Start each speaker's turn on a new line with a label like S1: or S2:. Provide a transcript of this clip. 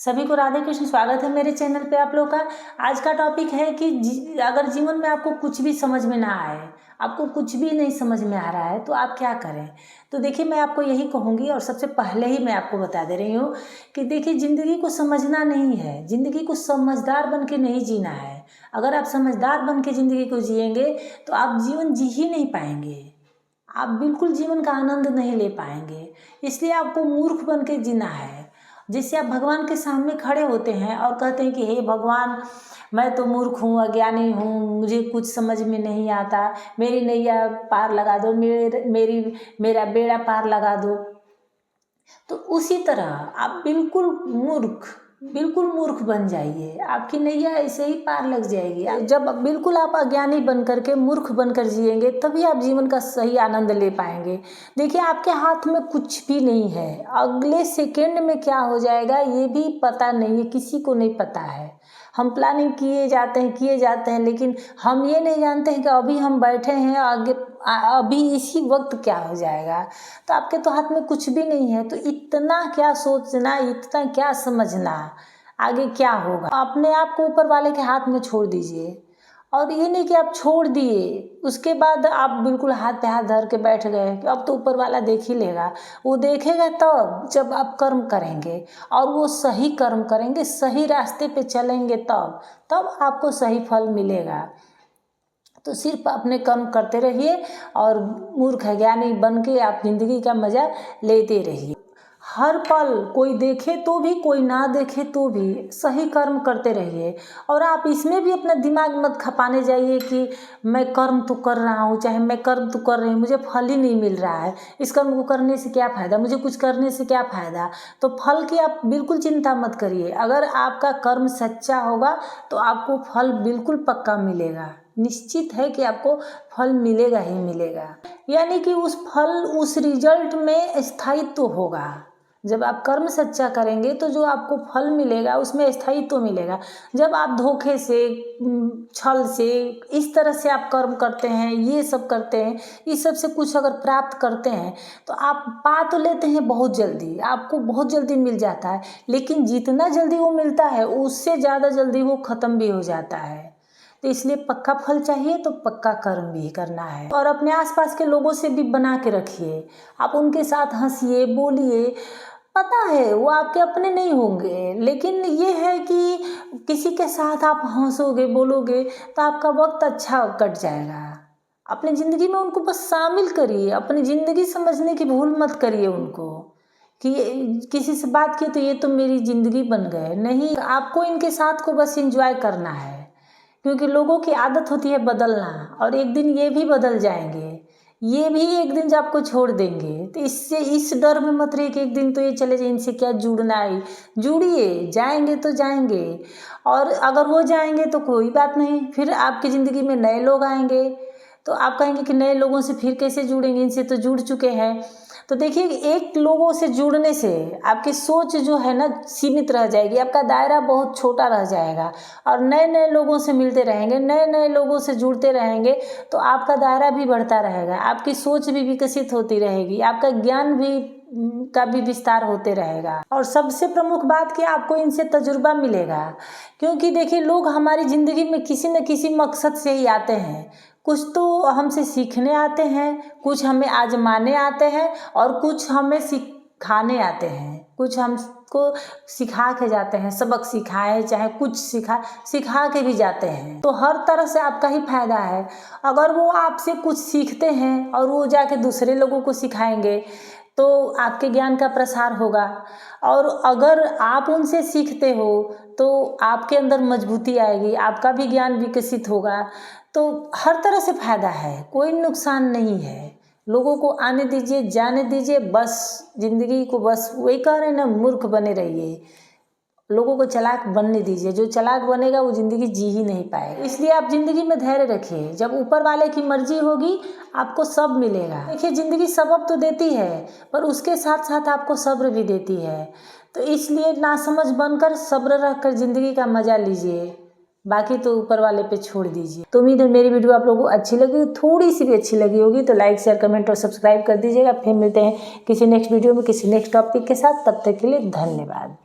S1: सभी को राधे कृष्ण। स्वागत है मेरे चैनल पे आप लोग का। आज का टॉपिक है कि अगर जीवन में आपको कुछ भी समझ में ना आए, आपको कुछ भी नहीं समझ में आ रहा है तो आप क्या करें। तो देखिए, मैं आपको यही कहूँगी और सबसे पहले ही मैं आपको बता दे रही हूँ कि देखिए, ज़िंदगी को समझना नहीं है, ज़िंदगी को समझदार बन के नहीं जीना है। अगर आप समझदार बन के ज़िंदगी को जिएंगे तो आप जीवन जी ही नहीं पाएंगे, आप बिल्कुल जीवन का आनंद नहीं ले पाएंगे। इसलिए आपको मूर्ख बन के जीना है। जिससे आप भगवान के सामने खड़े होते हैं और कहते हैं कि हे भगवान, मैं तो मूर्ख हूँ, अज्ञानी हूँ, मुझे कुछ समझ में नहीं आता, मेरी नैया पार लगा दो, मेरा बेड़ा पार लगा दो। तो उसी तरह आप बिल्कुल मूर्ख बन जाइए, आपकी नैया ऐसे ही पार लग जाएगी। जब बिल्कुल आप अज्ञानी बन करके मूर्ख बनकर जिएंगे तभी आप जीवन का सही आनंद ले पाएंगे। देखिए, आपके हाथ में कुछ भी नहीं है, अगले सेकंड में क्या हो जाएगा ये भी पता नहीं है, किसी को नहीं पता है। हम प्लानिंग किए जाते हैं, लेकिन हम ये नहीं जानते हैं कि अभी हम बैठे हैं, आगे अभी इसी वक्त क्या हो जाएगा। तो आपके तो हाथ में कुछ भी नहीं है, तो इतना क्या सोचना, इतना क्या समझना आगे क्या होगा। अपने आप को ऊपर वाले के हाथ में छोड़ दीजिए। और ये नहीं कि आप छोड़ दिए उसके बाद आप बिल्कुल हाथ पे हाथ धर के बैठ गए कि अब तो ऊपर वाला देख ही लेगा। वो देखेगा तब जब आप कर्म करेंगे, और वो सही कर्म करेंगे, सही रास्ते पे चलेंगे, तब आपको सही फल मिलेगा। तो सिर्फ अपने कर्म करते रहिए और मूर्ख ज्ञानी बन के आप जिंदगी का मज़ा लेते रहिए। हर पल कोई देखे तो भी, कोई ना देखे तो भी सही कर्म करते रहिए। और आप इसमें भी अपना दिमाग मत खपाने जाइए कि मैं कर्म तो कर रहा हूँ, चाहे मैं कर्म तो कर रही हूँ, मुझे फल ही नहीं मिल रहा है, इस कर्म को करने से क्या फ़ायदा, मुझे कुछ करने से क्या फ़ायदा। तो फल की आप बिल्कुल चिंता मत करिए। अगर आपका कर्म सच्चा होगा तो आपको फल बिल्कुल पक्का मिलेगा, निश्चित है कि आपको फल मिलेगा ही मिलेगा। यानी कि उस रिजल्ट में स्थायित्व होगा। जब आप कर्म सच्चा करेंगे तो जो आपको फल मिलेगा उसमें स्थायित्व मिलेगा। जब आप धोखे से, छल से, इस तरह से आप कर्म करते हैं, ये सब करते हैं, इस सब से कुछ अगर प्राप्त करते हैं तो आप पा तो लेते हैं बहुत जल्दी, आपको बहुत जल्दी मिल जाता है, लेकिन जितना जल्दी वो मिलता है उससे ज़्यादा जल्दी वो ख़त्म भी हो जाता है। तो इसलिए पक्का फल चाहिए तो पक्का कर्म भी करना है। और अपने आसपास के लोगों से भी बना के रखिए। आप उनके साथ हंसिए, बोलिए। पता है वो आपके अपने नहीं होंगे, लेकिन ये है कि किसी के साथ आप हंसोगे, बोलोगे तो आपका वक्त अच्छा कट जाएगा। अपनी ज़िंदगी में उनको बस शामिल करिए, अपनी ज़िंदगी समझने की भूल मत करिए उनको कि किसी से बात की तो ये तो मेरी ज़िंदगी बन गए। नहीं, आपको इनके साथ को बस एंजॉय करना है, क्योंकि लोगों की आदत होती है बदलना, और एक दिन ये भी बदल जाएंगे, ये भी एक दिन जब आपको छोड़ देंगे। तो इससे इस डर में मत रहिए कि एक दिन तो ये चले जाए, इनसे क्या जुड़ना है। जुड़िए, जाएंगे तो जाएंगे, और अगर वो जाएंगे तो कोई बात नहीं, फिर आपकी ज़िंदगी में नए लोग आएंगे तो आप कहेंगे कि नए लोगों से फिर कैसे जुड़ेंगे, इनसे तो जुड़ चुके हैं। तो देखिए, एक लोगों से जुड़ने से आपकी सोच जो है ना सीमित रह जाएगी, आपका दायरा बहुत छोटा रह जाएगा, और नए नए लोगों से मिलते रहेंगे, नए नए लोगों से जुड़ते रहेंगे तो आपका दायरा भी बढ़ता रहेगा, आपकी सोच भी विकसित होती रहेगी, आपका ज्ञान भी का भी विस्तार होते रहेगा। और सबसे प्रमुख बात कि आपको इनसे तजुर्बा मिलेगा, क्योंकि देखिए, लोग हमारी ज़िंदगी में किसी न किसी मकसद से ही आते हैं। कुछ तो हमसे सीखने आते हैं, कुछ हमें आजमाने आते हैं, और कुछ हमें सिखाने आते हैं, कुछ हमको सिखा के जाते हैं, सबक सिखाए चाहे कुछ सिखा के भी जाते हैं। तो हर तरह से आपका ही फायदा है। अगर वो आपसे कुछ सीखते हैं और वो जाके दूसरे लोगों को सिखाएंगे तो आपके ज्ञान का प्रसार होगा, और अगर आप उनसे सीखते हो तो आपके अंदर मजबूती आएगी, आपका भी ज्ञान विकसित होगा। तो हर तरह से फायदा है, कोई नुकसान नहीं है। लोगों को आने दीजिए, जाने दीजिए, बस जिंदगी को बस वही कह रहे हैं ना, मूर्ख बने रहिए, लोगों को चालाक बनने दीजिए। जो चालाक बनेगा वो ज़िंदगी जी ही नहीं पाएगा। इसलिए आप ज़िंदगी में धैर्य रखिए, जब ऊपर वाले की मर्जी होगी आपको सब मिलेगा। देखिए, ज़िंदगी सबक तो देती है पर उसके साथ साथ आपको सब्र भी देती है। तो इसलिए नासमझ बनकर सब्र रखकर ज़िंदगी का मज़ा लीजिए, बाकी तो ऊपर वाले पे छोड़ दीजिए। तो उम्मीद है मेरी वीडियो आप लोगों को अच्छी लगी, थोड़ी सी भी अच्छी लगी होगी तो लाइक, शेयर, कमेंट और सब्सक्राइब कर दीजिएगा। फिर मिलते हैं किसी नेक्स्ट वीडियो में किसी नेक्स्ट टॉपिक के साथ। तब तक के लिए धन्यवाद।